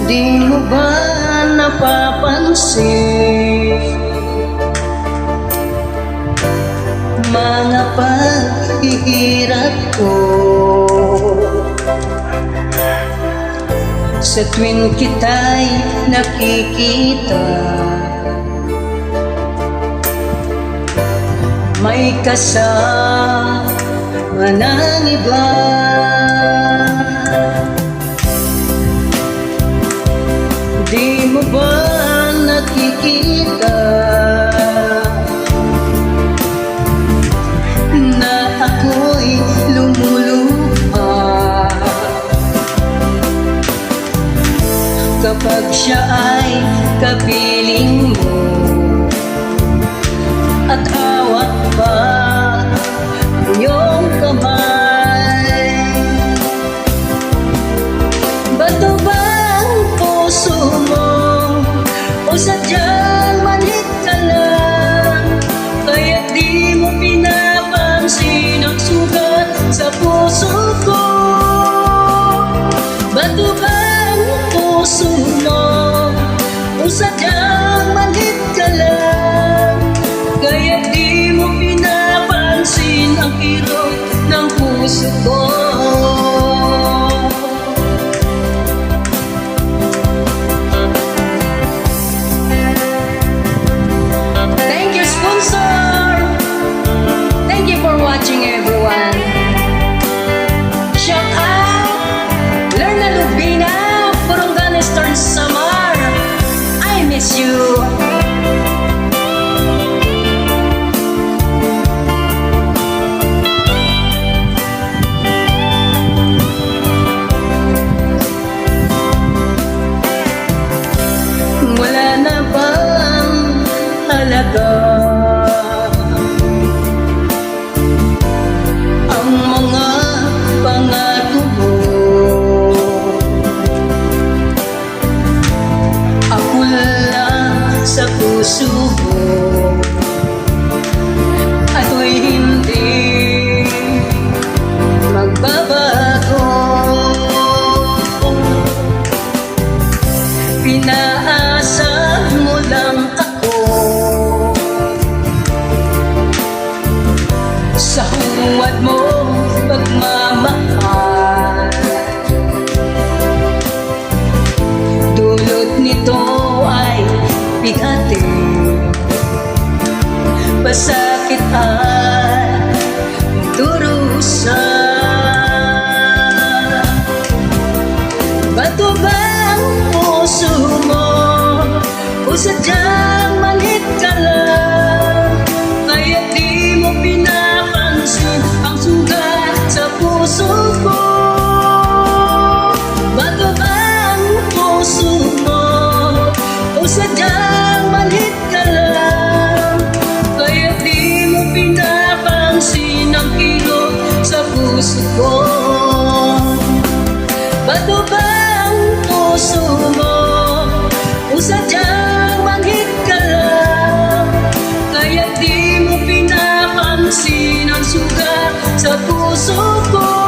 Di mo ba napapansin mga paghihirap ko sa tuwing kita'y nakikita? May kasama ng iba. Di mo ba nakikita na ako'y lumuluha kapag siya ay kapiling mo at hawak pa ang iyong kamay? Bato ba ang puso mo o sadyang manhid ka lang, kaya di mo pinapansin ang sugat sa puso ko? Bato ba ang puso mo o sadyang manhid ka lang, kaya di mo pinapansin ang kirot ng puso ko? Thank you, sponsor! Thank you for watching, everyone. Shout out Lerna Lubina, Purungan Eastern Samar. I miss you. Wala na bang halaga ang mga pangako mo? Ako lang sa puso mo at ako'y hindi magbabago. Pinaasa mo lang ako sa huwad mo pagmamahal. Dulot nito ay bigatin, pasakit at durusa. Bato ba ang puso mo o sadyang manhid ka lang, kaya di mo pinapansin ang sugat sa puso ko? Bato ba ang puso mo o sadyang manhid ka lang, kaya di mo pinapansin ang kirot sa puso ko? Bato ba ang puso mo o sadyang manhid ka lang, kaya di mo pinapansin ang sugat sa puso ko?